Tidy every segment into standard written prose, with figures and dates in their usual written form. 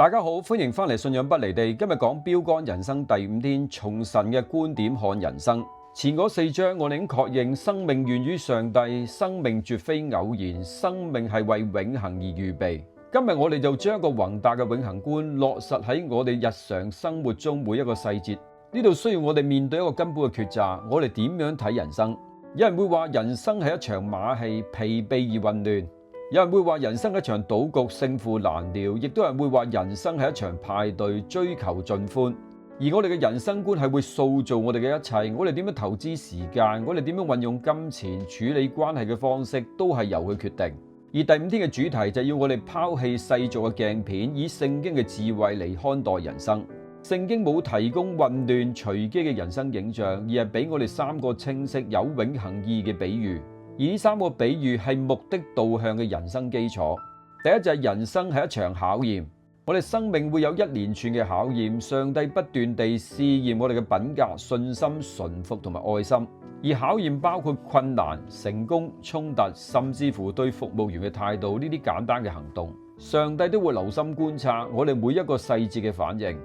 大家好，歡迎翻嚟信仰不離地。今日講標竿人生第5天，從神嘅觀點看人生。前嗰4章我哋已經確認，生命源於上帝，生命絕非偶然，生命係為永恆而預備。今日我哋就將一個宏大嘅永恆觀落實喺我哋日常生活中每一個細節。呢度需要我哋面對一個根本嘅抉擇，我哋點樣睇人生？有人會話人生係一場馬戲，疲憊而混亂。有人會話人生係一場賭局，勝負難料，亦都有人會話人生係一場派對，追求盡歡。而我哋嘅人生觀係會塑造我哋嘅一切，我哋點樣投資時間，我哋點樣運用金錢，處理關係嘅方式，都係由佢決定。而第5天嘅主題就係要我哋拋棄世俗嘅鏡片，以聖經嘅智慧嚟看待人生。聖經冇提供混亂隨機嘅人生影像，而係俾我哋3個清晰有永恆意義嘅比喻。而呢3個比喻係目的導向嘅人生基礎。第一就係人生係一場考驗，我哋生命會有一連串嘅考驗，上帝不斷地試驗我哋嘅品格、信心、順服同埋愛心。而考驗包括困難、成功、衝突，甚至乎對服務員嘅態度呢啲簡單嘅行動，上帝都會留心觀察我哋每一個細節嘅反應。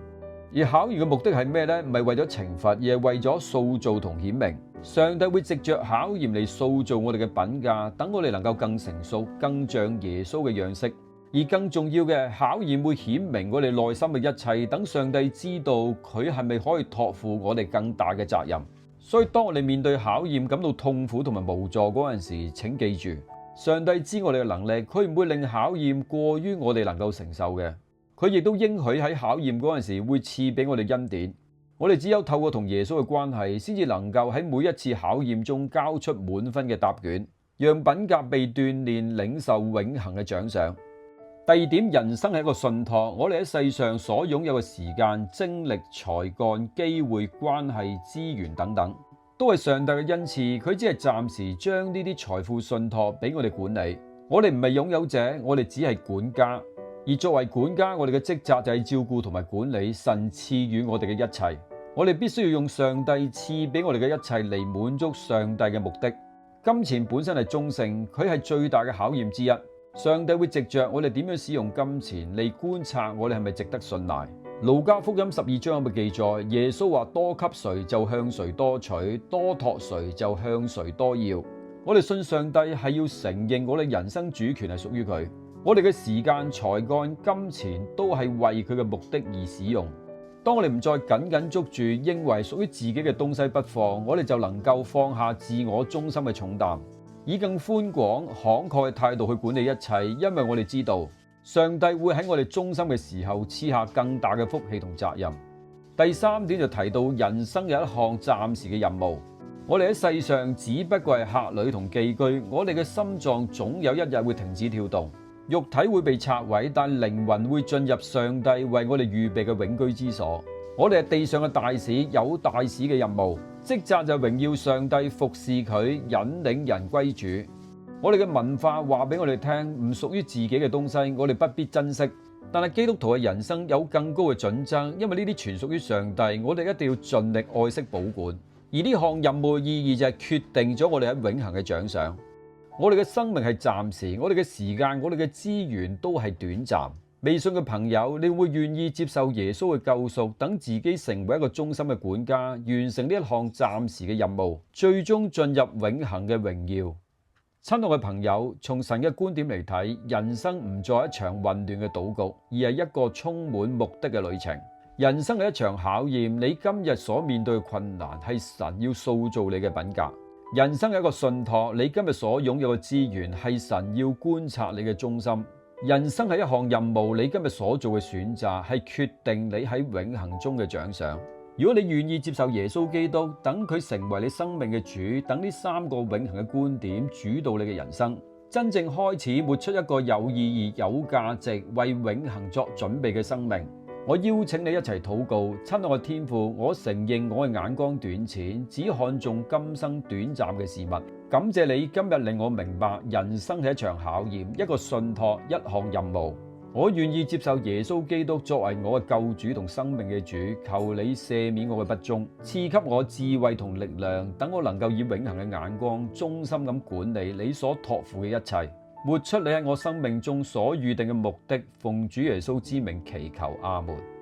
而考驗嘅目的係咩呢？唔係為咗懲罰，而係為咗塑造同顯明。上帝會藉着考驗嚟塑造我哋嘅品格，等我哋能夠更成熟、更像耶穌嘅樣式。而更重要嘅，考驗會顯明我哋內心嘅一切，等上帝知道佢係咪可以託付我哋更大嘅責任。所以當我哋面對考驗感到痛苦同埋無助嗰陣時，請記住，上帝知我哋嘅能力，佢唔會令考驗過於我哋能夠承受嘅。佢亦都應許喺考驗嗰陣時會賜俾我哋恩典。我哋只有透過同耶穌嘅關係，先至能夠喺每一次考驗中交出滿分嘅答卷，讓品格被鍛煉，領受永恆嘅獎賞。第2點，人生係一個信託。我哋喺世上所擁有嘅時間、精力、才幹、機會、關係、資源等等，都係上帝嘅恩賜。佢只係暫時將呢啲財富信託俾我哋管理。我哋唔係擁有者，我哋只係管家。而作為管家，我哋嘅職責就係照顧同埋管理神賜予我哋嘅一切。我哋必須要用上帝賜俾我哋嘅一切嚟滿足上帝嘅目的。金錢本身係中性，佢係最大嘅考驗之一。上帝會藉着我哋點樣使用金錢嚟觀察我哋係咪值得信賴。路加福音12章有冇記載？耶穌話：多給誰就向誰多取，多託誰就向誰多要。我哋信上帝係要承認我哋人生主權係屬於佢。我哋嘅時間、才幹、金錢都係為佢嘅目的而使用。當我哋唔再緊緊捉住認為屬於自己嘅東西不放，我哋就能夠放下自我中心嘅重擔，以更寬廣、慷慨嘅態度去管理一切。因為我哋知道上帝會喺我哋忠心嘅時候賜下更大嘅福氣同責任。第3點就提到人生有一項暫時嘅任務。我哋喺世上只不過係客旅同寄居，我哋嘅心臟總有一日會停止跳動。肉體會被拆毀，但靈魂會進入上帝為我哋預備嘅永居之所。我哋係地上嘅大使，有大使嘅任務，職責就榮耀上帝，服侍佢，引領人歸主。我哋嘅文化話俾我哋聽，唔屬於自己嘅東西，我哋不必珍惜。但係基督徒嘅人生有更高嘅準則，因為呢啲全屬於上帝，我哋一定要盡力愛惜保管。而呢項任務嘅意義就係決定咗我哋喺永恆嘅獎賞。我哋嘅生命係暫時，我哋嘅時間、我哋嘅資源都係短暫。未信嘅朋友，你會願意接受耶穌嘅救贖，等自己成為一個忠心嘅管家，完成呢一項暫時嘅任務，最終進入永恆嘅榮耀。親愛嘅朋友，從神嘅觀點嚟睇，人生唔再係一場混亂嘅賭局，而係一個充滿目的嘅旅程。人生係一場考驗，你今日所面對嘅困難係神要塑造你嘅品格。人生係一個信託，你今日所擁有嘅資源係神要觀察你嘅忠心。人生係一項任務，你今日所做嘅選擇係決定你喺永恆中嘅獎賞。如果你願意接受耶穌基督，等佢成為你生命嘅主，等呢3個永恆嘅觀點主導你嘅人生，真正開始活出一個有意義、有價值、為永恆作準備嘅生命。我邀請你一齊禱告。親愛嘅天父，我承認我嘅眼光短淺，只看重今生短暫嘅事物。感謝你今日令我明白，人生係一場考驗，一個信託，一項任務。我願意接受耶穌基督作為我嘅救主同生命嘅主，求你赦免我嘅不忠，賜給我智慧同力量，等我能夠以永恆嘅眼光，忠心咁管理你所託付嘅一切。活出你喺我生命中所預定嘅目的。奉主耶穌之名祈求，阿門。